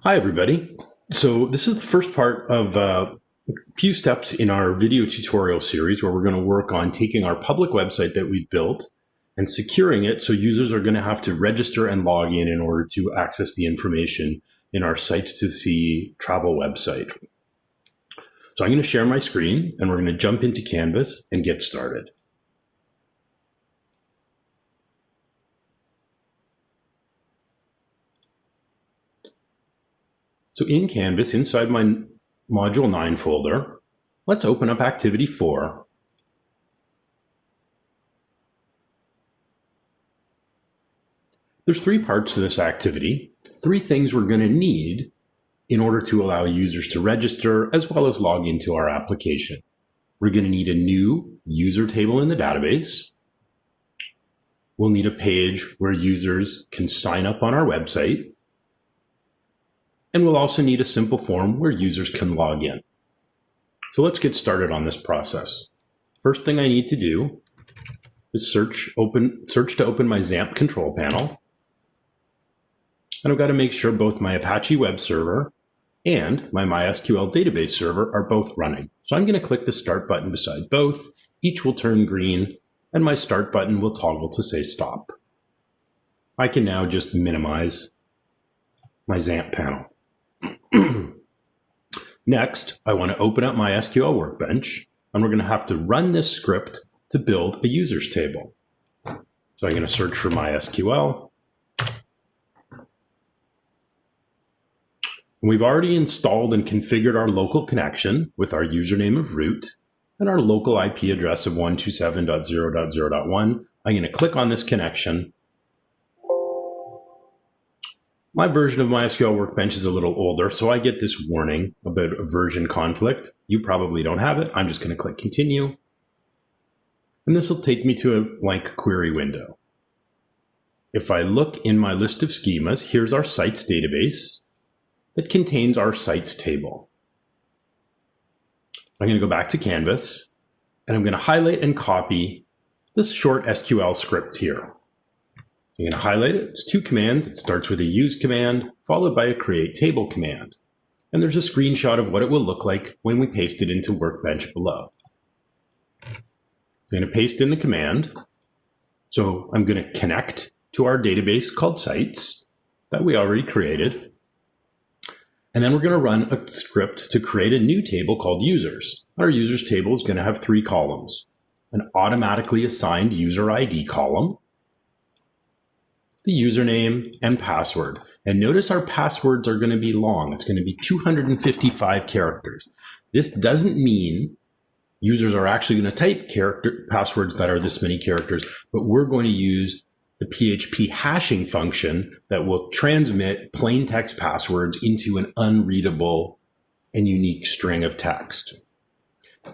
Hi, everybody. So this is the first part of a few steps in our video tutorial series where we're going to work on taking our public website that we've built and securing it so users are going to have to register and log in order to access the information in our Sites to See travel website. So I'm going to share my screen and we're going to jump into Canvas and get started. So in Canvas, inside my Module 9 folder, let's open up Activity 4. There's three parts to this activity, three things we're going to need in order to allow users to register as well as log into our application. We're going to need a new user table in the database. We'll need a page where users can sign up on our website. And we'll also need a simple form where users can log in. So let's get started on this process. First thing I need to do is search to open my XAMPP control panel. And I've got to make sure both my Apache web server and my MySQL database server are both running. So I'm going to click the Start button beside both. Each will turn green, and my Start button will toggle to say Stop. I can now just minimize my XAMPP panel. Next, I want to open up my SQL Workbench, and we're going to have to run this script to build a users table. So I'm going to search for MySQL. We've already installed and configured our local connection with our username of root and our local IP address of 127.0.0.1. I'm going to click on this connection. My version of MySQL Workbench is a little older, so I get this warning about a version conflict. You probably don't have it. I'm just going to click Continue. And this will take me to a blank query window. If I look in my list of schemas, here's our sites database that contains our sites table. I'm going to go back to Canvas, and I'm going to highlight and copy this short SQL script here. I'm going to highlight it. It's two commands. It starts with a use command, followed by a create table command. And there's a screenshot of what it will look like when we paste it into Workbench below. I'm going to paste in the command. So I'm going to connect to our database called Sites that we already created. And then we're going to run a script to create a new table called Users. Our Users table is going to have three columns: an automatically assigned user ID column, the username, and password. And notice our passwords are going to be long. It's going to be 255 characters. This doesn't mean users are actually going to type passwords that are this many characters, but we're going to use the PHP hashing function that will transmit plain text passwords into an unreadable and unique string of text.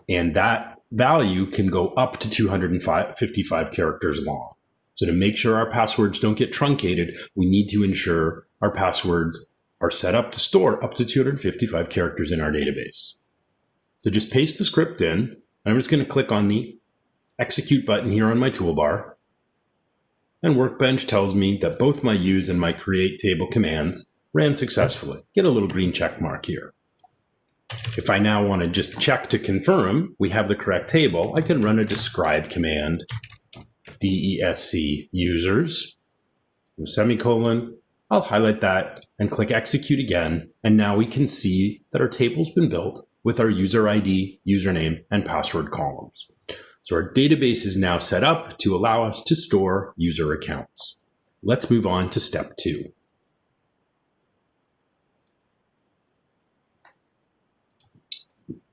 And that value can go up to 255 characters long. So to make sure our passwords don't get truncated, we need to ensure our passwords are set up to store up to 255 characters in our database. So just paste the script in, and I'm just going to click on the execute button here on my toolbar. And Workbench tells me that both my use and my create table commands ran successfully. Get a little green check mark here. If I now want to just check to confirm we have the correct table, I can run a describe command. DESC users, semicolon. I'll highlight that and click execute again. And now we can see that our table's been built with our user ID, username, and password columns. So our database is now set up to allow us to store user accounts. Let's move on to step 2.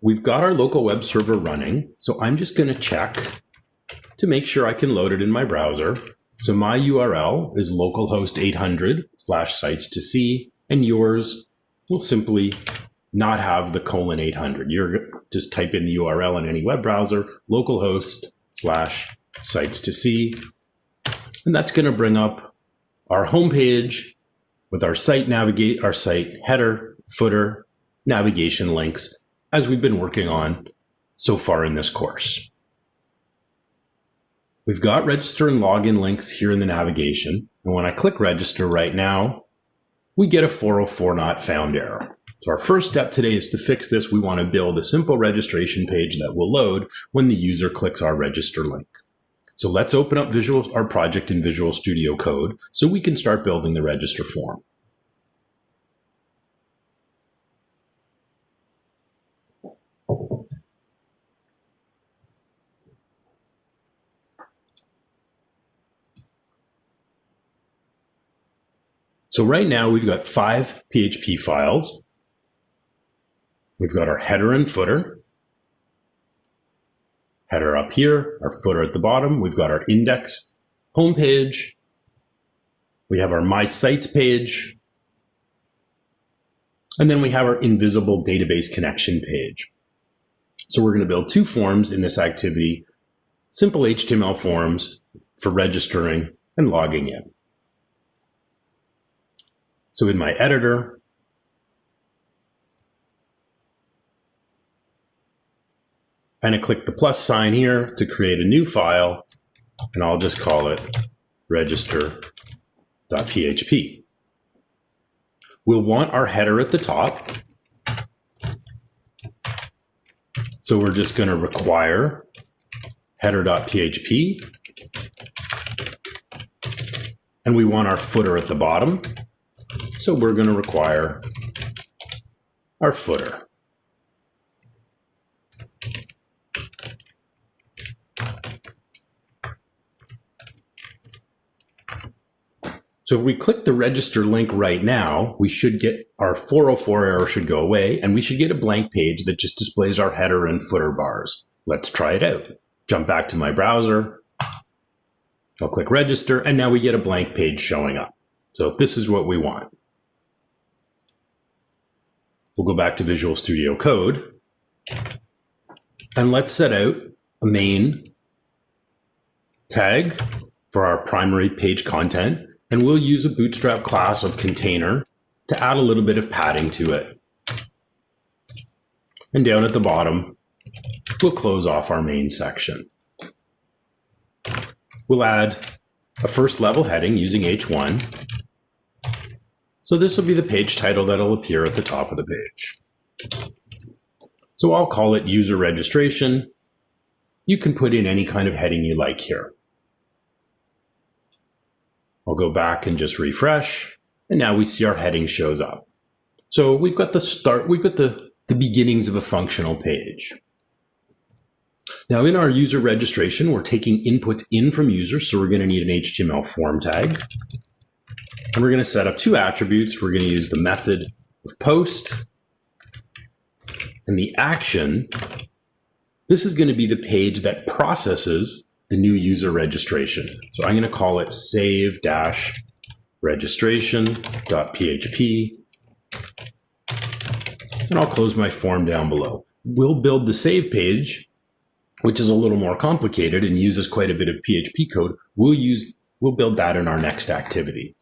We've got our local web server running, so I'm just going to check to make sure I can load it in my browser. So my URL is localhost 800/sites2see, and yours will simply not have the :800. You're just type in the URL in any web browser, localhost/sites2see, and that's going to bring up our homepage with our site header, footer, navigation links, as we've been working on so far in this course. We've got register and login links here in the navigation. And when I click register right now, we get a 404 not found error. So our first step today is to fix this. We want to build a simple registration page that will load when the user clicks our register link. So let's open up our project in Visual Studio Code so we can start building the register form. So right now we've got 5 PHP files. We've got our header and footer. Header up here, our footer at the bottom. We've got our index homepage. We have our My Sites page. And then we have our invisible database connection page. So we're going to build 2 forms in this activity, simple HTML forms for registering and logging in. So in my editor, I'm going to click the plus sign here to create a new file, and I'll just call it register.php. We'll want our header at the top. So we're just going to require header.php. And we want our footer at the bottom. So we're going to require our footer. So if we click the register link right now, we should get our 404 error should go away, and we should get a blank page that just displays our header and footer bars. Let's try it out. Jump back to my browser. I'll click register, and now we get a blank page showing up. So this is what we want. We'll go back to Visual Studio Code, and let's set out a main tag for our primary page content, and we'll use a Bootstrap class of container to add a little bit of padding to it. And down at the bottom, we'll close off our main section. We'll add a first level heading using H1. So this will be the page title that'll appear at the top of the page. So I'll call it user registration. You can put in any kind of heading you like here. I'll go back and just refresh, and now we see our heading shows up. So we've got the beginnings of a functional page. Now in our user registration, we're taking inputs in from users, so we're going to need an HTML form tag. And we're going to set up 2 attributes. We're going to use the method of post, and the action. This is going to be the page that processes the new user registration. So I'm going to call it save-registration.php, and I'll close my form down below. We'll build the save page, which is a little more complicated and uses quite a bit of PHP code. We'll build that in our next activity.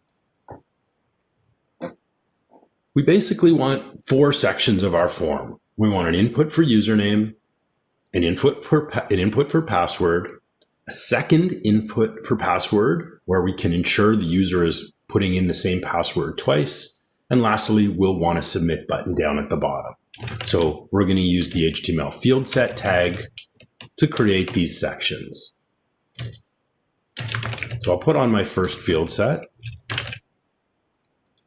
We basically want 4 sections of our form. We want an input for username, an input for password, a second input for password, where we can ensure the user is putting in the same password twice. And lastly, we'll want a submit button down at the bottom. So we're going to use the HTML field set tag to create these sections. So I'll put on my first field set.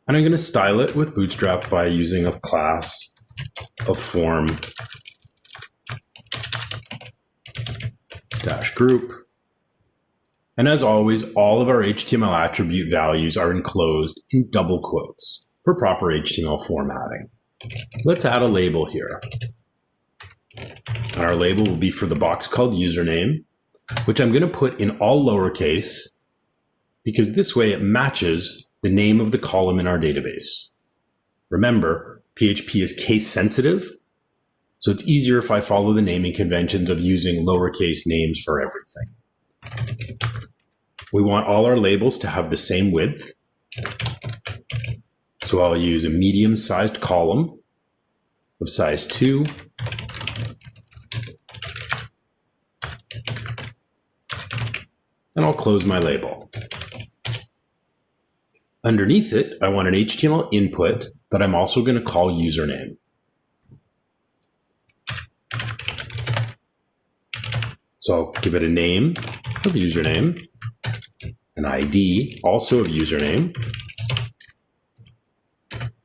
And I'm going to style it with Bootstrap by using a class of form -group. And as always, all of our HTML attribute values are enclosed in double quotes for proper HTML formatting. Let's add a label here. And our label will be for the box called username, which I'm going to put in all lowercase, because this way it matches the name of the column in our database. Remember, PHP is case sensitive, so it's easier if I follow the naming conventions of using lowercase names for everything. We want all our labels to have the same width. So I'll use a medium-sized column of size 2. And I'll close my label. Underneath it, I want an HTML input that I'm also going to call username. So I'll give it a name of username, an ID also of username.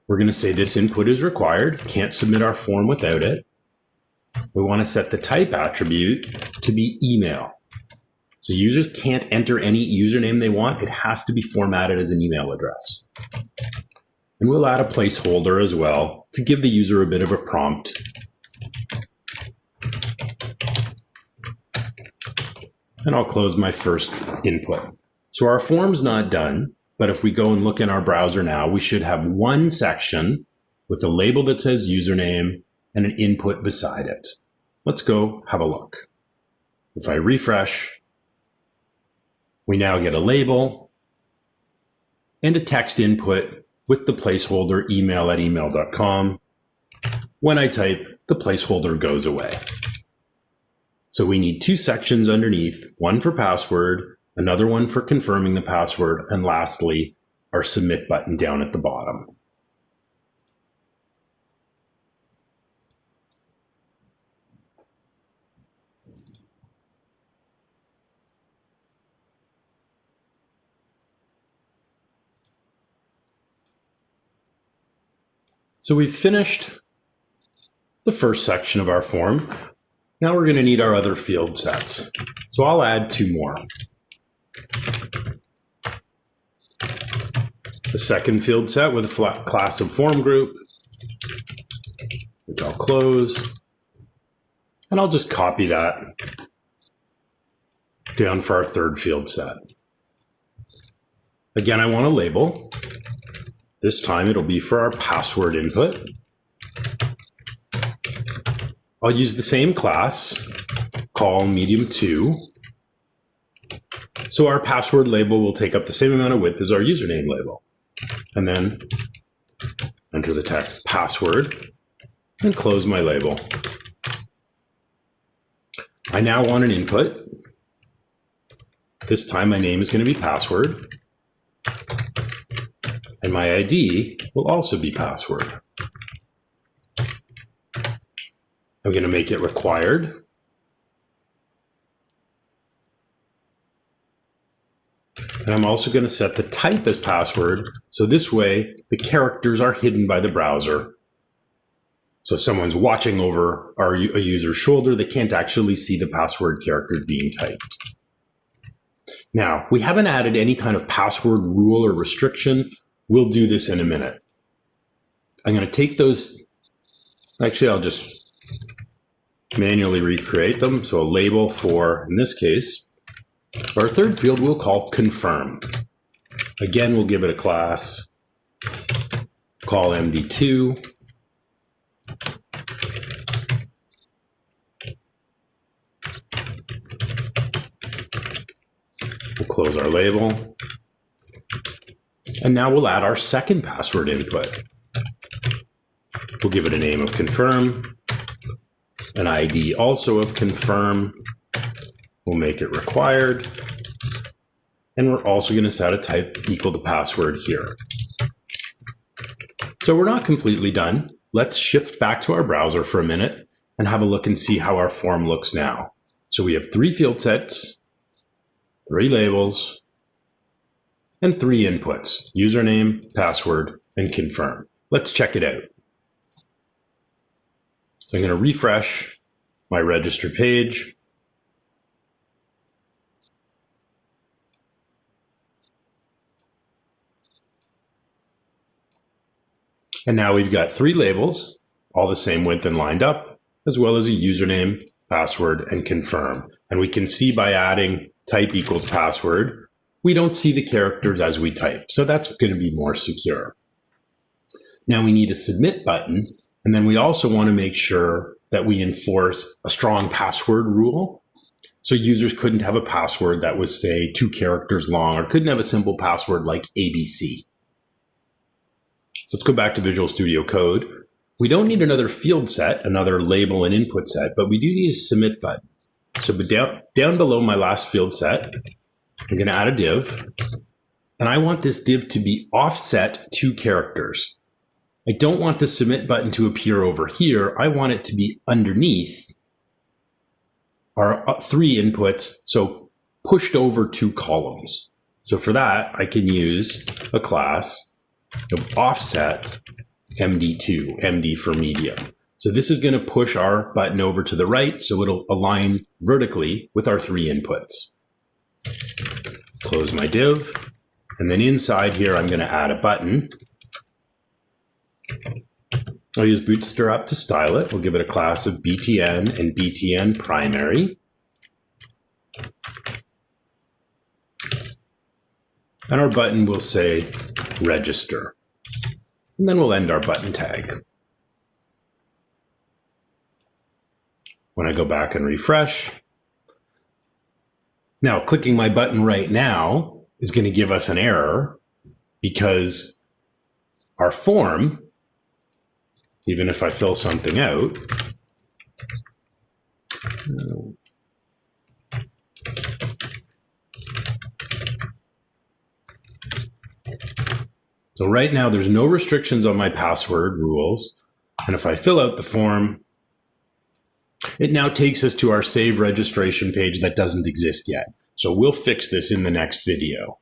We're going to say this input is required, can't submit our form without it. We want to set the type attribute to be email. So users can't enter any username they want. It has to be formatted as an email address. And we'll add a placeholder as well to give the user a bit of a prompt. And I'll close my first input. So our form's not done, but if we go and look in our browser now, we should have one section with a label that says username and an input beside it. Let's go have a look. If I refresh, we now get a label and a text input with the placeholder email@email.com. When I type, the placeholder goes away. So we need two sections underneath, one for password, another one for confirming the password, and lastly, our submit button down at the bottom. So we've finished the first section of our form. Now we're going to need our other field sets. So I'll add two more. The second field set with a class of form group, which I'll close. And I'll just copy that down for our third field set. Again, I want a label. This time it'll be for our password input. I'll use the same class, call medium2. So our password label will take up the same amount of width as our username label. And then enter the text password and close my label. I now want an input. This time my name is going to be password. And my ID will also be password. I'm going to make it required. And I'm also going to set the type as password, so this way the characters are hidden by the browser. So if someone's watching over a user's shoulder, they can't actually see the password characters being typed. Now, we haven't added any kind of password rule or restriction. We'll do this in a minute. I'm going to take those, actually I'll just manually recreate them. So a label for, in this case, our third field we'll call confirm. Again, we'll give it a class, call MD2. We'll close our label. And now we'll add our second password input. We'll give it a name of confirm, an ID also of confirm. We'll make it required. And we're also going to set a type equal to password here. So we're not completely done. Let's shift back to our browser for a minute and have a look and see how our form looks now. So we have three field sets, three labels, and three inputs, username, password, and confirm. Let's check it out. So I'm going to refresh my register page. And now we've got three labels, all the same width and lined up, as well as a username, password, and confirm. And we can see by adding type equals password, we don't see the characters as we type. So that's going to be more secure. Now we need a submit button. And then we also want to make sure that we enforce a strong password rule. So users couldn't have a password that was, say, 2 characters long, or couldn't have a simple password like ABC. So let's go back to Visual Studio Code. We don't need another field set, another label and input set, but we do need a submit button. So down below my last field set, I'm going to add a div, and I want this div to be offset 2 characters. I don't want the submit button to appear over here. I want it to be underneath our 3 inputs, so pushed over 2 columns. So for that, I can use a class of offset MD2, MD for medium. So this is going to push our button over to the right, so it'll align vertically with our 3 inputs. Close my div, and then inside here, I'm going to add a button. I'll use Bootstrap to style it. We'll give it a class of btn and btn primary. And our button will say register. And then we'll end our button tag. When I go back and refresh, now clicking my button right now is going to give us an error because our form, even if I fill something out, so right now there's no restrictions on my password rules. And if I fill out the form, it now takes us to our save registration page that doesn't exist yet. So we'll fix this in the next video.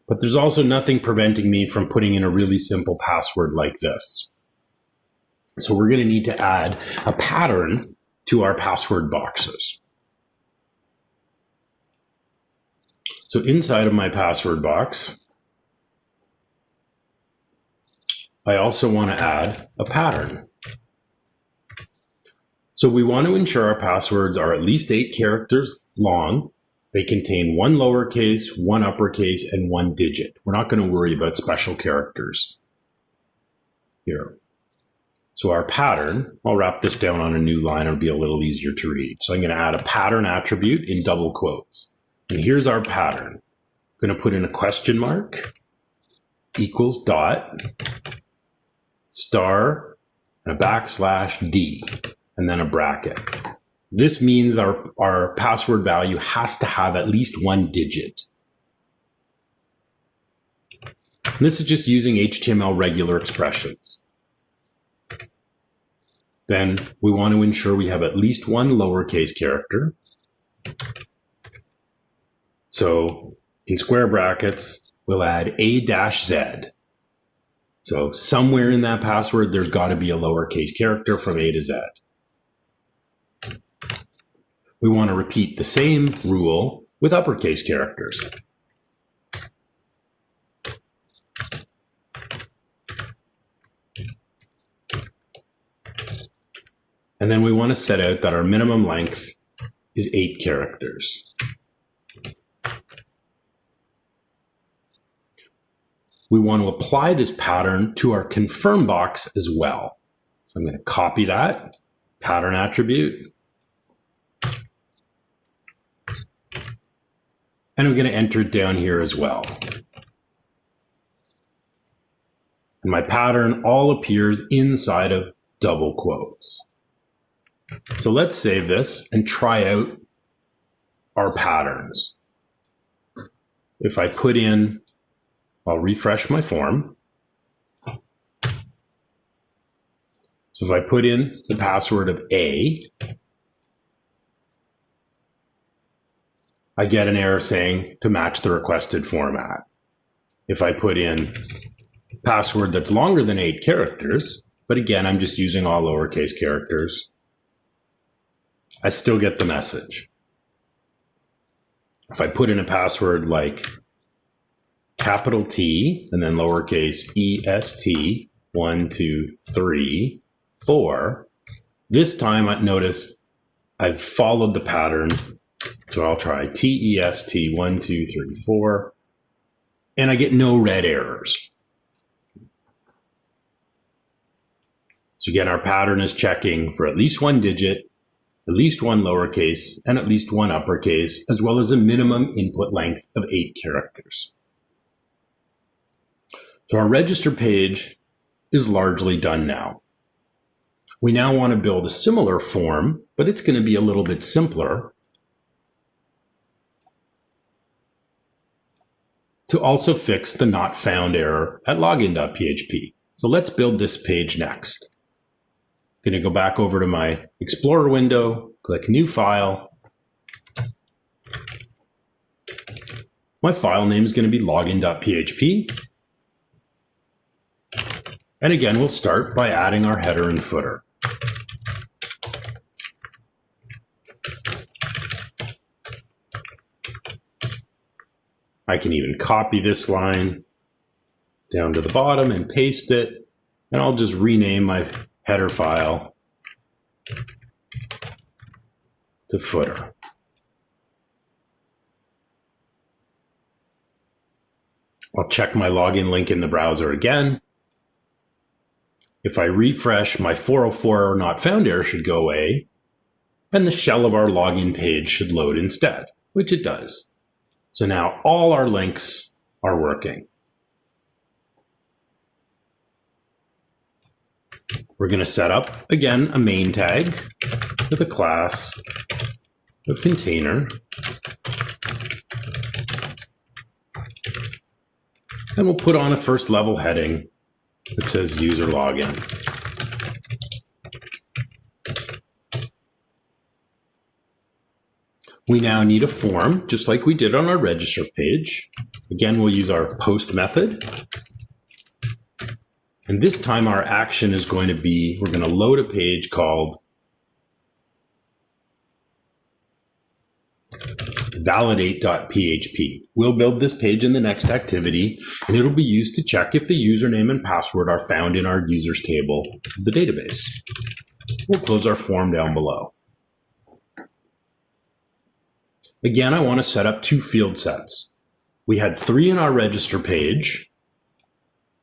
But there's also nothing preventing me from putting in a really simple password like this. So we're going to need to add a pattern to our password boxes. So inside of my password box, I also want to add a pattern. So we want to ensure our passwords are at least 8 characters long. They contain 1 lowercase, 1 uppercase, and 1 digit. We're not going to worry about special characters here. So our pattern, I'll wrap this down on a new line. It'll be a little easier to read. So I'm going to add a pattern attribute in double quotes. And here's our pattern. I'm going to put in a question mark, equals dot, star, and a backslash D, and then a bracket. This means our password value has to have at least 1 digit. And this is just using HTML regular expressions. Then we want to ensure we have at least 1 lowercase character. So in square brackets, we'll add A-Z. So somewhere in that password, there's got to be a lowercase character from A to Z. We want to repeat the same rule with uppercase characters. And then we want to set out that our minimum length is 8 characters. We want to apply this pattern to our confirm box as well. So I'm going to copy that pattern attribute. And I'm going to enter it down here as well. And my pattern all appears inside of double quotes. So let's save this and try out our patterns. If I put in, I'll refresh my form. So if I put in the password of A, I get an error saying to match the requested format. If I put in a password that's longer than 8 characters, but again, I'm just using all lowercase characters, I still get the message. If I put in a password like capital T and then lowercase est 1, 2, 3, 4, this time I notice I've followed the pattern. So I'll try test 1, 2, 3, 4, and I get no red errors. So again, our pattern is checking for at least 1 digit, at least 1 lowercase, and at least 1 uppercase, as well as a minimum input length of 8 characters. So our register page is largely done now. We now want to build a similar form, but it's going to be a little bit simpler. to also fix the not found error at login.php. So let's build this page next. I'm going to go back over to my Explorer window, click New File. My file name is going to be login.php. And again, we'll start by adding our header and footer. I can even copy this line down to the bottom and paste it. And I'll just rename my header file to footer. I'll check my login link in the browser again. If I refresh, my 404 not found error should go away, and the shell of our login page should load instead, which it does. So now all our links are working. We're going to set up, again, a main tag with a class of container. And we'll put on a first level heading that says user login. We now need a form, just like we did on our register page. Again, we'll use our post method. And this time our action is going to be, we're going to load a page called validate.php. We'll build this page in the next activity, and it'll be used to check if the username and password are found in our users table of the database. We'll close our form down below. Again, I want to set up 2 field sets. We had 3 in our register page,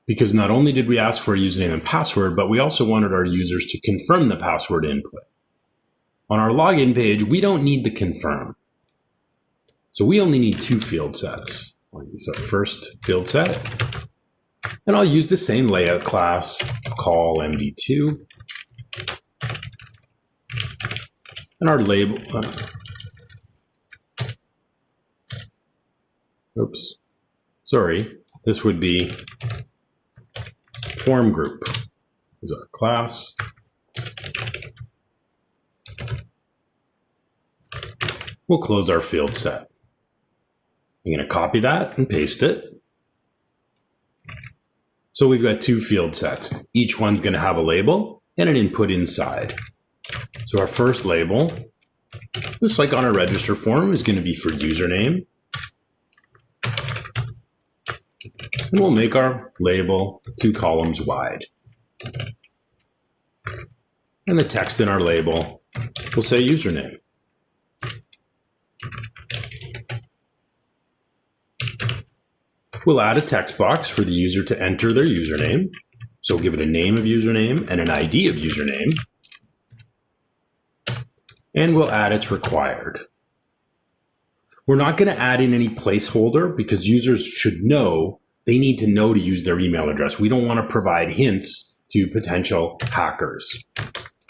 because not only did we ask for a username and password, but we also wanted our users to confirm the password input. On our login page, we don't need the confirm. So we only need 2 field sets. I'll use our first field set, and I'll use the same layout class, call MD2, and our label. This would be form group is our class. We'll close our field set. I'm going to copy that and paste it. So we've got 2 field sets. Each one's going to have a label and an input inside. So our first label, just like on our register form, is going to be for username. And we'll make our label 2 columns wide. And the text in our label will say username. We'll add a text box for the user to enter their username. So we'll give it a name of username and an ID of username. And we'll add its required. We're not going to add in any placeholder because users should know they need to know to use their email address. We don't want to provide hints to potential hackers.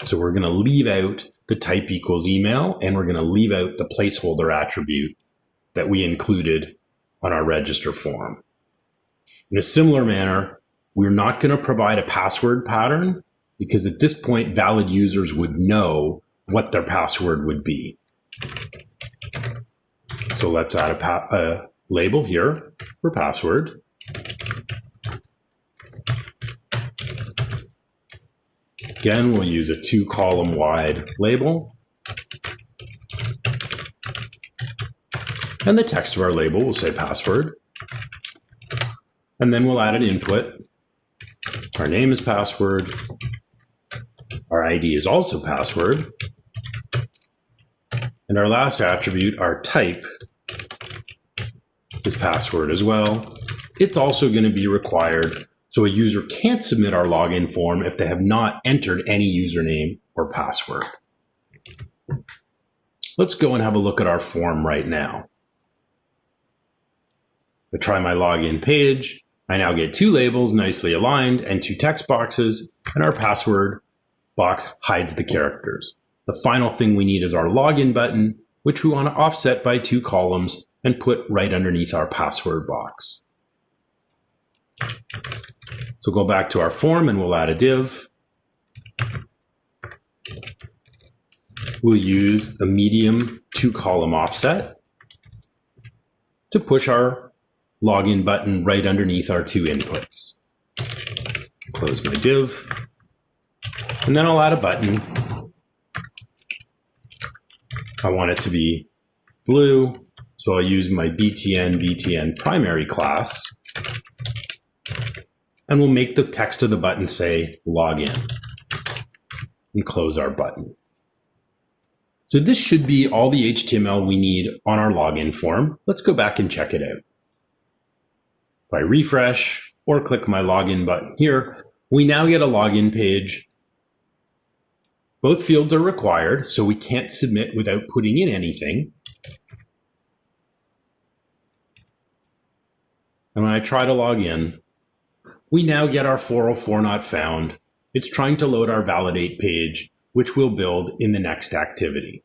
So we're going to leave out the type equals email, and we're going to leave out the placeholder attribute that we included on our register form. In a similar manner, we're not going to provide a password pattern because at this point, valid users would know what their password would be. So let's add a label here for password. Again, we'll use a 2 column wide label. And the text of our label will say password. And then we'll add an input. Our name is password. Our ID is also password. And our last attribute, our type, is password as well. It's also going to be required, so a user can't submit our login form if they have not entered any username or password. Let's go and have a look at our form right now. I try my login page. I now get 2 labels nicely aligned and 2 text boxes, and our password box hides the characters. The final thing we need is our login button, which we want to offset by 2 columns and put right underneath our password box. So go back to our form and we'll add a div. We'll use a medium 2-column offset to push our login button right underneath our 2 inputs. Close my div. And then I'll add a button. I want it to be blue, so I'll use my btn primary class. And we'll make the text of the button say login. And close our button. So this should be all the HTML we need on our login form. Let's go back and check it out. If I refresh or click my login button here, we now get a login page. Both fields are required, so we can't submit without putting in anything. And when I try to log in, we now get our 404 not found. It's trying to load our validate page, which we'll build in the next activity.